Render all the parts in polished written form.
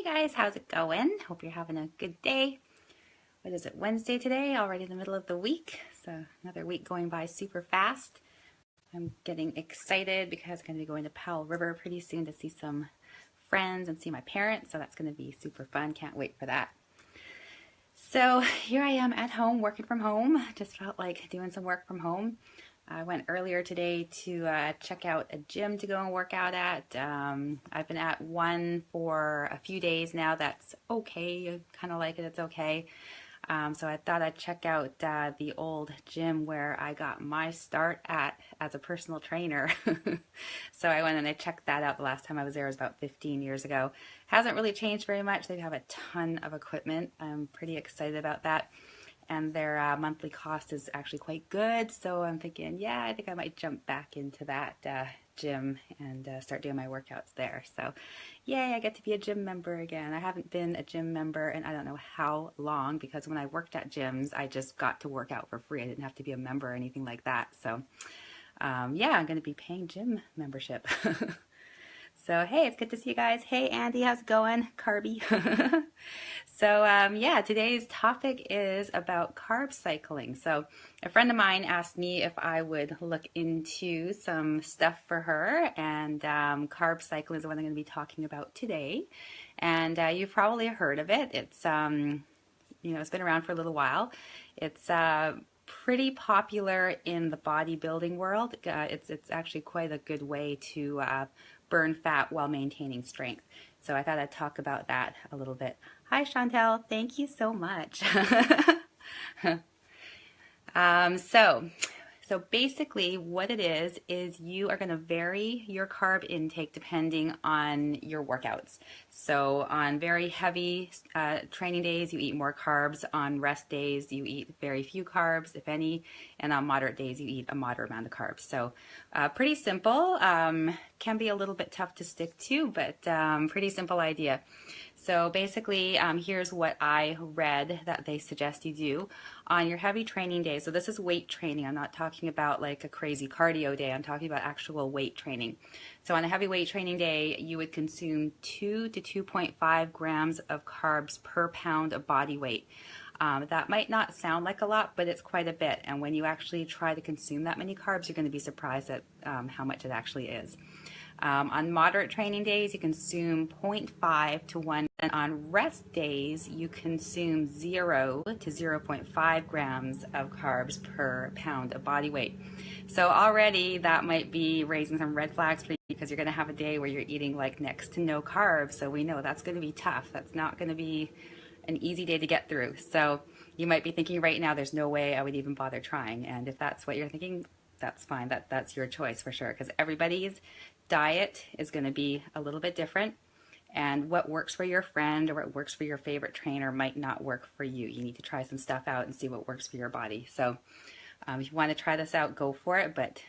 guys, how's it going? Hope you're having a good day. What is it, Wednesday today? Already in the middle of the week. So another week going by super fast. I'm getting excited because I'm going to be going to Powell River pretty soon to see some friends and see my parents. So that's going to be super fun. Can't wait for that. So here I am at home, working from home. Just felt like doing some work from home. I went earlier today to check out a gym to go and work out at. I've been at one for a few days now. That's okay. I kind of like it. It's okay. So I thought I'd check out the old gym where I got my start at as a personal trainer. So I went and I checked that out. The last time I was there was about 15 years ago. Hasn't really changed very much. They have a ton of equipment. I'm pretty excited about that. And their monthly cost is actually quite good. So I'm thinking, yeah, I think I might jump back into that gym and start doing my workouts there. So yay, I get to be a gym member again. I haven't been a gym member in I don't know how long, because when I worked at gyms, I just got to work out for free. I didn't have to be a member or anything like that. So yeah, I'm going to be paying gym membership. So, hey, it's good to see you guys. Hey, Andy, how's it going? Carby. So, yeah, today's topic is about carb cycling. So, a friend of mine asked me if I would look into some stuff for her, and carb cycling is what I'm going to be talking about today. And you've probably heard of it. It's, it's been around for a little while. It's pretty popular in the bodybuilding world. It's actually quite a good way to burn fat while maintaining strength. So I thought I'd talk about that a little bit. Hi, Chantel. Thank you so much. So basically what it is you are going to vary your carb intake depending on your workouts. So on very heavy training days, you eat more carbs. On rest days, you eat very few carbs, if any. And on moderate days, you eat a moderate amount of carbs. So pretty simple. Can be a little bit tough to stick to, but pretty simple idea. So basically, here's what I read that they suggest you do on your heavy training day. So this is weight training. I'm not talking about like a crazy cardio day. I'm talking about actual weight training. So on a heavy weight training day, you would consume 2 to 2.5 grams of carbs per pound of body weight. That might not sound like a lot, but it's quite a bit. And when you actually try to consume that many carbs, you're going to be surprised at how much it actually is. On moderate training days, you consume 0.5 to 1, and on rest days, you consume 0 to 0.5 grams of carbs per pound of body weight. So already that might be raising some red flags for you, because you're going to have a day where you're eating like next to no carbs. So we know that's going to be tough. That's not going to be an easy day to get through. So you might be thinking right now, there's no way I would even bother trying. And if that's what you're thinking, that's fine. That's your choice for sure, because everybody's diet is going to be a little bit different, and what works for your friend or what works for your favorite trainer might not work for you. You need to try some stuff out and see what works for your body. So if you want to try this out, go for it, but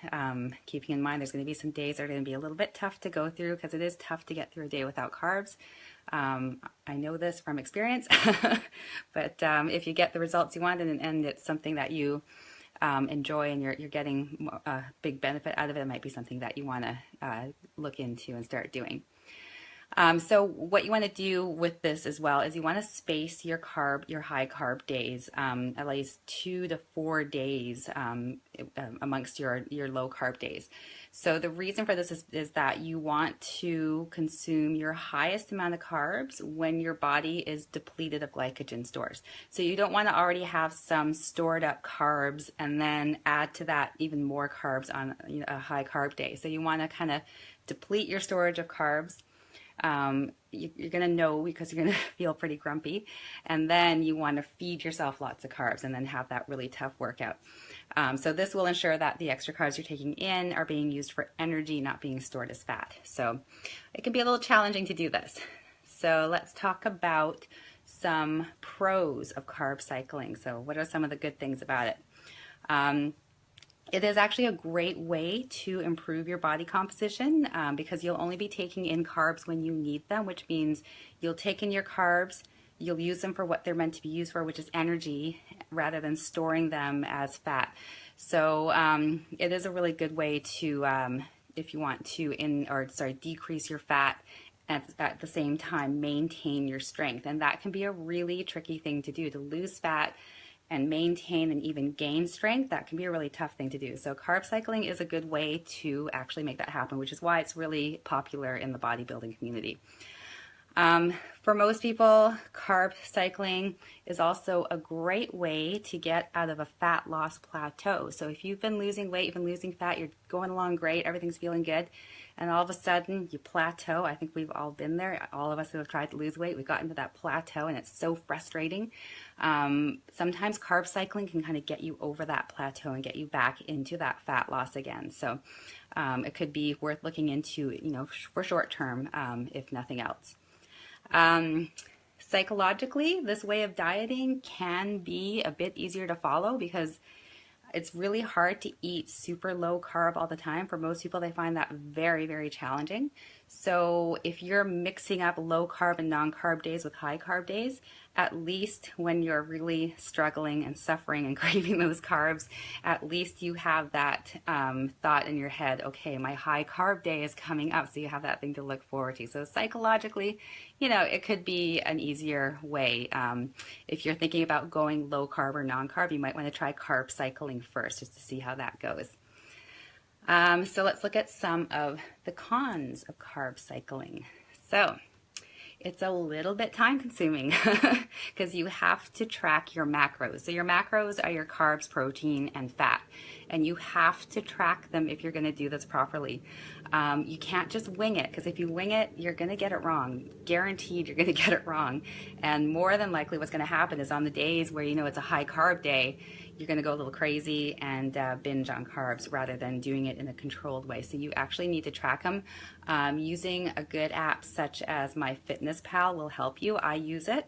keeping in mind there's going to be some days that are going to be a little bit tough to go through, because it is tough to get through a day without carbs. I know this from experience, but if you get the results you want and it's something that you enjoy and you're getting a big benefit out of it, it might be something that you want to look into and start doing. So what you want to do with this as well is you want to space your high carb days, at least 2 to 4 days amongst your low carb days. So the reason for this is that you want to consume your highest amount of carbs when your body is depleted of glycogen stores. So you don't want to already have some stored up carbs and then add to that even more carbs on a high carb day. So you want to kind of deplete your storage of carbs. You're going to know, because you're going to feel pretty grumpy, and then you want to feed yourself lots of carbs and then have that really tough workout. So this will ensure that the extra carbs you're taking in are being used for energy, not being stored as fat. So it can be a little challenging to do this. So let's talk about some pros of carb cycling. So what are some of the good things about it? It is actually a great way to improve your body composition because you'll only be taking in carbs when you need them, which means you'll take in your carbs, you'll use them for what they're meant to be used for, which is energy, rather than storing them as fat. So it is a really good way to, if you want to decrease your fat at the same time maintain your strength. And that can be a really tricky thing to do, to lose fat and maintain and even gain strength. That can be a really tough thing to do. So carb cycling is a good way to actually make that happen, which is why it's really popular in the bodybuilding community. For most people, carb cycling is also a great way to get out of a fat loss plateau. So if you've been losing weight, you've been losing fat, you're going along great, everything's feeling good, and all of a sudden you plateau. I think we've all been there. All of us who have tried to lose weight, we've gotten to that plateau, and it's so frustrating. Sometimes carb cycling can kind of get you over that plateau and get you back into that fat loss again. So it could be worth looking into, for short term, if nothing else. Psychologically, this way of dieting can be a bit easier to follow because it's really hard to eat super low carb all the time. For most people, they find that very, very challenging. So if you're mixing up low carb and non-carb days with high carb days, at least when you're really struggling and suffering and craving those carbs, at least you have that thought in your head, okay, my high carb day is coming up, so you have that thing to look forward to. So psychologically, it could be an easier way. If you're thinking about going low carb or non-carb, you might want to try carb cycling first just to see how that goes. So let's look at some of the cons of carb cycling. So it's a little bit time consuming because you have to track your macros. So your macros are your carbs, protein, and fat. And you have to track them if you're going to do this properly. You can't just wing it, because if you wing it, you're going to get it wrong. Guaranteed you're going to get it wrong. And more than likely what's going to happen is on the days where it's a high carb day, you're going to go a little crazy and binge on carbs rather than doing it in a controlled way. So you actually need to track them. Using a good app such as MyFitnessPal will help you. I use it.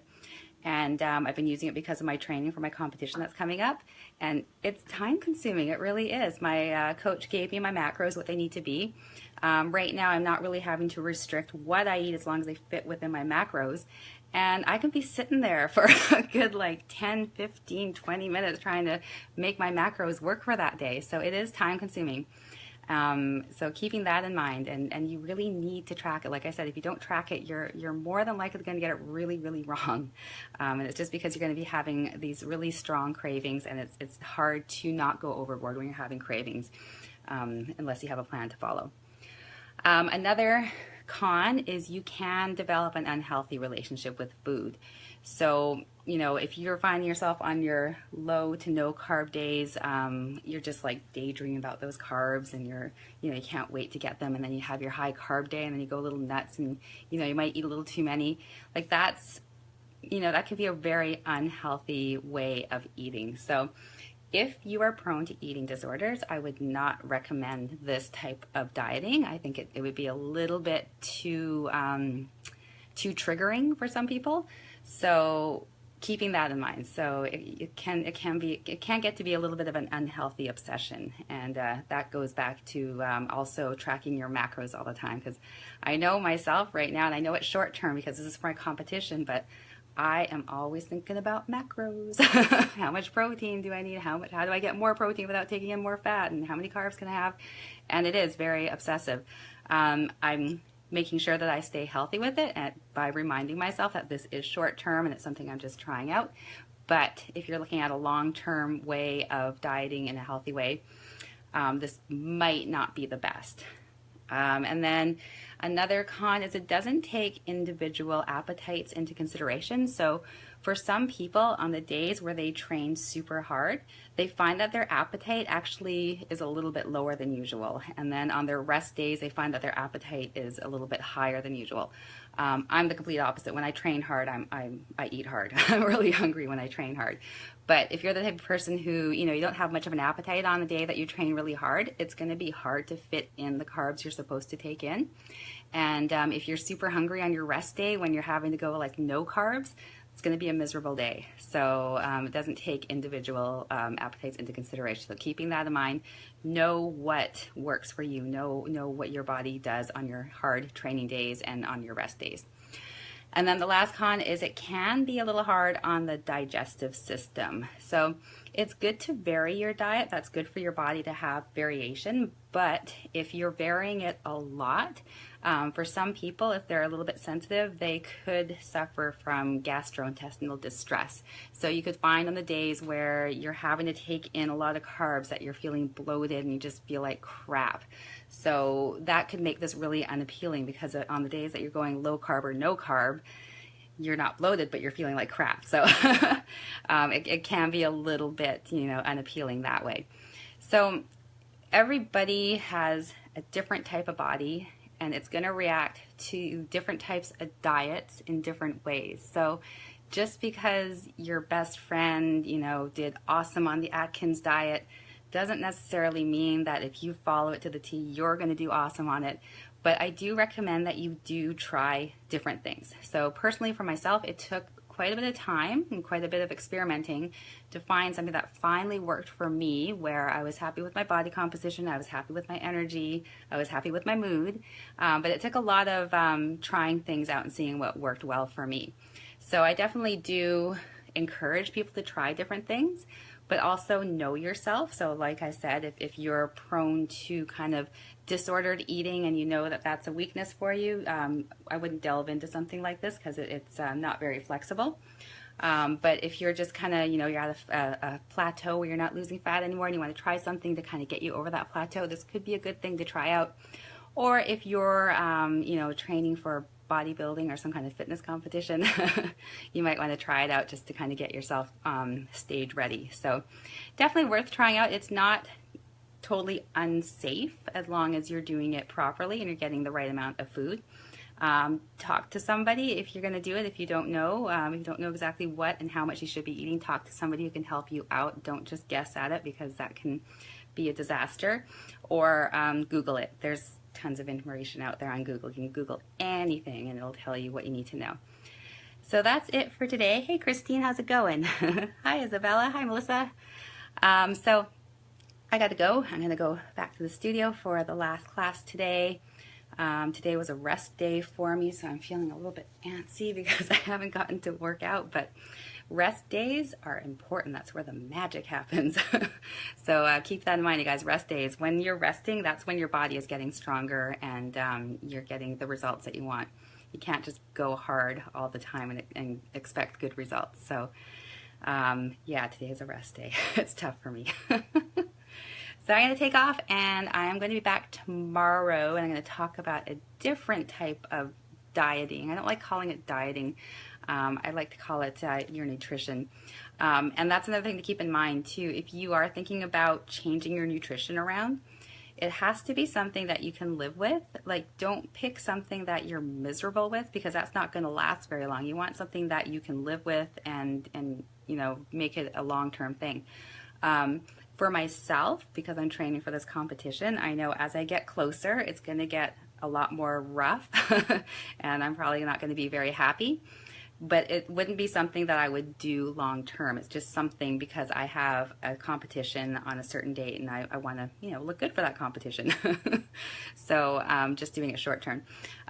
And I've been using it because of my training for my competition that's coming up. And it's time consuming. It really is. My coach gave me my macros, what they need to be. Right now, I'm not really having to restrict what I eat as long as they fit within my macros. And I can be sitting there for a good 10, 15, 20 minutes trying to make my macros work for that day. So it is time consuming. So keeping that in mind, and you really need to track it. Like I said, if you don't track it, you're more than likely going to get it really, really wrong. And it's just because you're going to be having these really strong cravings, and it's hard to not go overboard when you're having cravings, unless you have a plan to follow. Another con is you can develop an unhealthy relationship with food. So, if you're finding yourself on your low to no carb days, you're just daydreaming about those carbs, and you can't wait to get them. And then you have your high carb day, and then you go a little nuts, and you might eat a little too many. That can be a very unhealthy way of eating. So if you are prone to eating disorders, I would not recommend this type of dieting. I think it would be a little bit too triggering for some people. So keeping that in mind. So it can get to be a little bit of an unhealthy obsession, and that goes back to also tracking your macros all the time. Because I know myself right now, and I know it's short term because this is for my competition, but I am always thinking about macros. How much protein do I need? How do I get more protein without taking in more fat? And how many carbs can I have? And it is very obsessive. I'm making sure that I stay healthy with it by reminding myself that this is short term and it's something I'm just trying out. But if you're looking at a long-term way of dieting in a healthy way, this might not be the best. And then another con is it doesn't take individual appetites into consideration. So for some people, on the days where they train super hard, they find that their appetite actually is a little bit lower than usual. And then on their rest days, they find that their appetite is a little bit higher than usual. I'm the complete opposite. When I train hard, I eat hard. I'm really hungry when I train hard. But if you're the type of person who, you don't have much of an appetite on the day that you train really hard, it's going to be hard to fit in the carbs you're supposed to take in. And if you're super hungry on your rest day when you're having to go no carbs, it's going to be a miserable day. So it doesn't take individual appetites into consideration. So keeping that in mind, know what works for you, know what your body does on your hard training days and on your rest days. And then the last con is it can be a little hard on the digestive system. So It's good to vary your diet. That's good for your body to have variation. But if you're varying it a lot, for some people, if they're a little bit sensitive, they could suffer from gastrointestinal distress. So you could find on the days where you're having to take in a lot of carbs that you're feeling bloated and you just feel like crap. So that could make this really unappealing, because on the days that you're going low carb or no carb, you're not bloated, but you're feeling like crap. So it can be a little bit, unappealing that way. So everybody has a different type of body, and it's going to react to different types of diets in different ways. So just because your best friend, did awesome on the Atkins diet doesn't necessarily mean that if you follow it to the T, you're going to do awesome on it. But I do recommend that you do try different things. So personally for myself, it took quite a bit of time and quite a bit of experimenting to find something that finally worked for me, where I was happy with my body composition, I was happy with my energy, I was happy with my mood. But it took a lot of trying things out and seeing what worked well for me. So I definitely do encourage people to try different things, but also know yourself. So like I said, if you're prone to kind of disordered eating and you know that that's a weakness for you, I wouldn't delve into something like this because it's not very flexible. But if you're just kind of, you're at a plateau where you're not losing fat anymore and you want to try something to kind of get you over that plateau, this could be a good thing to try out. Or if you're, training for bodybuilding or some kind of fitness competition, you might want to try it out just to kind of get yourself stage ready. So definitely worth trying out. It's not totally unsafe as long as you're doing it properly and you're getting the right amount of food. Talk to somebody if you're going to do it. If you don't know, exactly what and how much you should be eating, talk to somebody who can help you out. Don't just guess at it, because that can be a disaster. Or Google it. There's tons of information out there on Google. You can Google anything and it'll tell you what you need to know. So that's it for today. Hey Christine, how's it going? Hi Isabella, hi Melissa. So I got to go. I'm going to go back to the studio for the last class today. Today was a rest day for me, so I'm feeling a little bit antsy because I haven't gotten to work out, but rest days are important. That's where the magic happens. So keep that in mind, you guys. Rest days, when you're resting, that's when your body is getting stronger and you're getting the results that you want. You can't just go hard all the time and expect good results. So yeah, today is a rest day. It's tough for me. So I'm going to take off, and I'm going to be back tomorrow, and I'm going to talk about a different type of dieting. I don't like calling it dieting. I like to call it your nutrition. And that's another thing to keep in mind too. If you are thinking about changing your nutrition around, it has to be something that you can live with. Like, don't pick something that you're miserable with, because that's not going to last very long. You want something that you can live with and make it a long-term thing. For myself, because I'm training for this competition, I know as I get closer, it's going to get a lot more rough and I'm probably not going to be very happy. But it wouldn't be something that I would do long term. It's just something because I have a competition on a certain date and I want to, look good for that competition. So just doing it short term.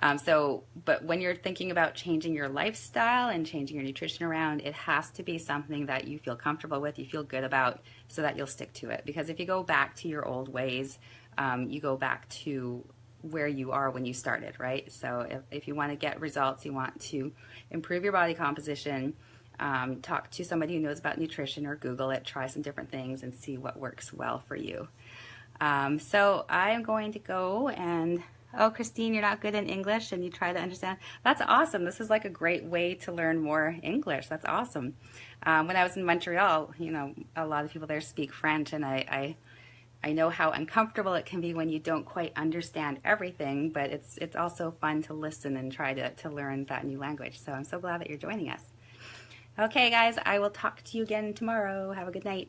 But when you're thinking about changing your lifestyle and changing your nutrition around, it has to be something that you feel comfortable with, you feel good about, so that you'll stick to it. Because if you go back to your old ways, you go back to where you are when you started, right? So if you want to get results, you want to improve your body composition, talk to somebody who knows about nutrition or Google it, try some different things and see what works well for you. So I am going to go and, oh, Christine, you're not good in English and you try to understand. That's awesome. This is like a great way to learn more English. That's awesome. When I was in Montreal, a lot of people there speak French, and I know how uncomfortable it can be when you don't quite understand everything, but it's also fun to listen and try to learn that new language. So I'm so glad that you're joining us. Okay, guys, I will talk to you again tomorrow. Have a good night.